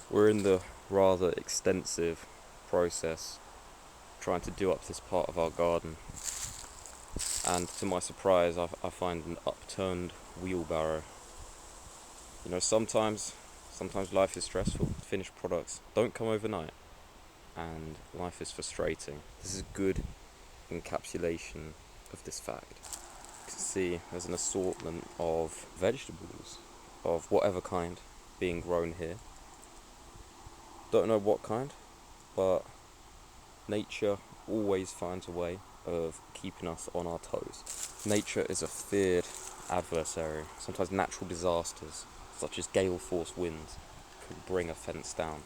We're in the rather extensive process trying to do up this part of our garden, and to my surprise I find an upturned wheelbarrow. You know, sometimes life is stressful. Finished products don't come overnight, and life is frustrating. This is a good encapsulation of this fact. You can see there's an assortment of vegetables of whatever kind being grown here. Don't know what kind, but nature always finds a way of keeping us on our toes. Nature is a feared adversary. Sometimes natural disasters, such as gale force winds, can bring a fence down.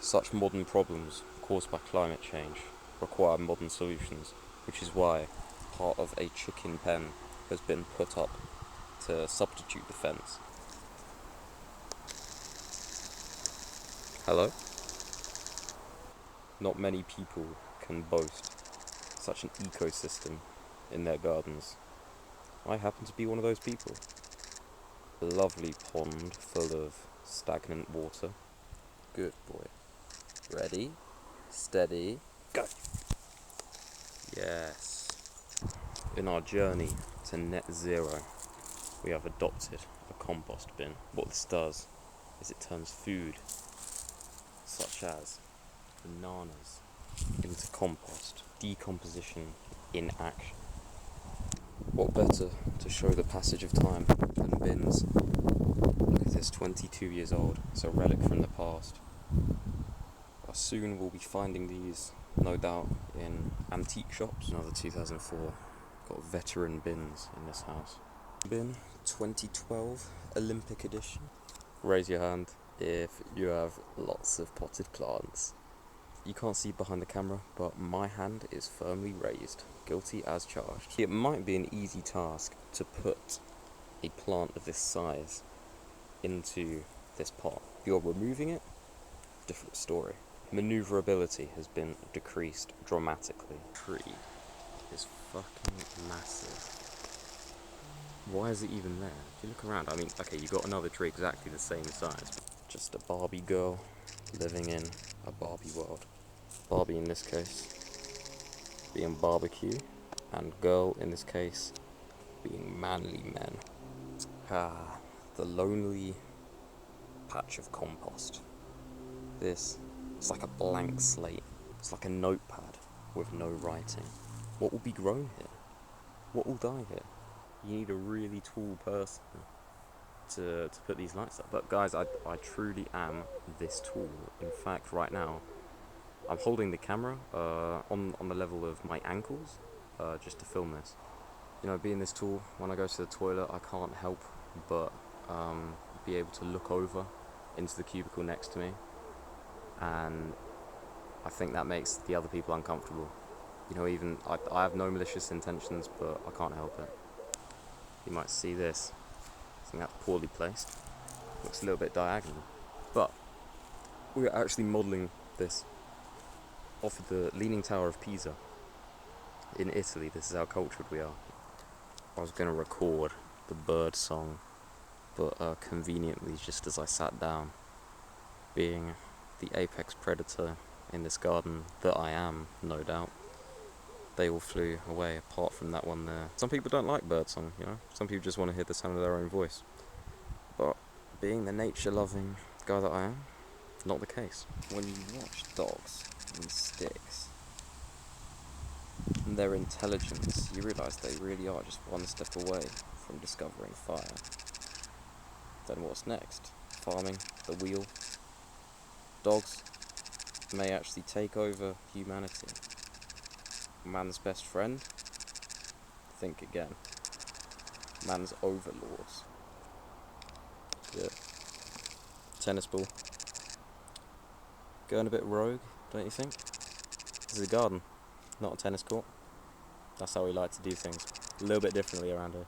Such modern problems caused by climate change require modern solutions, which is why part of a chicken pen has been put up to substitute the fence. Hello? Not many people can boast such an ecosystem in their gardens. I happen to be one of those people. A lovely pond full of stagnant water. Good boy. Ready, steady, go! Yes. In our journey to net zero, we have adopted a compost bin. What this does is it turns food, such as bananas, into compost. Decomposition in action. What better to show the passage of time than bins? Look at this, 22 years old. It's a relic from the past. Soon we'll be finding these, no doubt, in antique shops. Another 2004. Got veteran bins in this house. Bin 2012 Olympic edition. Raise your hand if you have lots of potted plants. You can't see behind the camera, but my hand is firmly raised, guilty as charged. It might be an easy task to put a plant of this size into this pot. If you're removing it, different story. Maneuverability has been decreased dramatically. Tree is fucking massive. Why is it even there? If you look around, I mean, okay, you got another tree exactly the same size. Just a Barbie girl living in a Barbie world. Barbie in this case being barbecue, and girl in this case being manly men. The lonely patch of compost. This is like a blank slate. It's like a notepad with no writing. What will be grown here? What will die here? You need a really tall person to put these lights up. But guys, I truly am this tall. In fact, right now, I'm holding the camera on the level of my ankles just to film this. You know, being this tall, when I go to the toilet, I can't help but be able to look over into the cubicle next to me, and I think that makes the other people uncomfortable. You know, even I have no malicious intentions, but I can't help it. You might see this. I think that's poorly placed. Looks a little bit diagonal, but we're actually modelling this off of the Leaning Tower of Pisa in Italy. This is how cultured we are. I was going to record the bird song, but conveniently, just as I sat down, being the apex predator in this garden that I am, no doubt, they all flew away apart from that one there. Some people don't like birdsong, you know, some people just want to hear the sound of their own voice. But being the nature-loving guy that I am, not the case. When you watch dogs and sticks and their intelligence, you realise they really are just one step away from discovering fire. Then what's next? Farming, the wheel. Dogs may actually take over humanity. Man's best friend? Think again. Man's overlords. Yeah. Tennis ball. Going a bit rogue, don't you think? This is a garden, not a tennis court. That's how we like to do things. A little bit differently around here.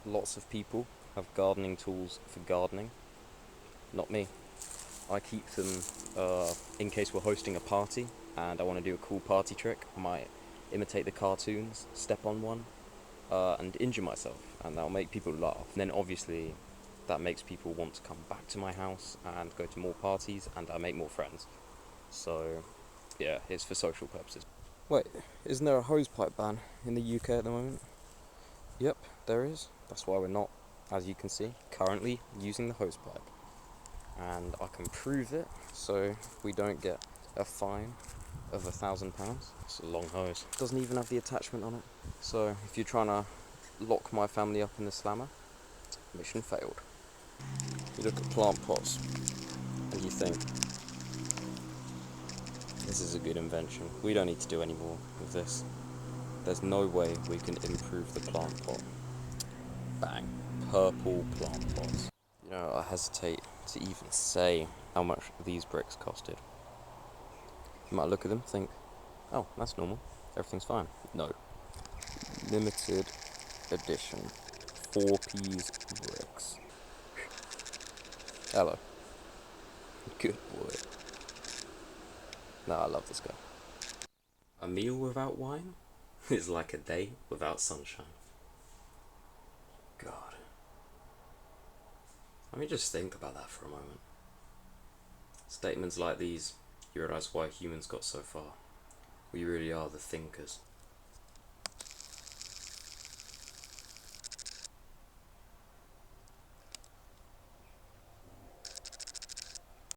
Lots of people have gardening tools for gardening. Not me. I keep them in case we're hosting a party and I want to do a cool party trick. I might imitate the cartoons, step on one, and injure myself, and that'll make people laugh. And then obviously that makes people want to come back to my house and go to more parties, and I make more friends. So, yeah, it's for social purposes. Wait, isn't there a hosepipe ban in the UK at the moment? Yep, there is. That's why we're not, as you can see, currently using the hosepipe. And I can prove it, so we don't get a fine of £1,000. It's a long hose. Doesn't even have the attachment on it. So if you're trying to lock my family up in the slammer, mission failed. You look at plant pots and you think, this is a good invention. We don't need to do any more with this. There's no way we can improve the plant pot. Bang. Purple plant pots. You know, I hesitate to even say how much these bricks costed. You might look at them, think, oh, that's normal, everything's fine. No. Limited edition 4Ps bricks. Hello. Good boy. No, I love this guy. A meal without wine is like a day without sunshine. God. Let me just think about that for a moment. Statements like these, you realise why humans got so far. We really are the thinkers.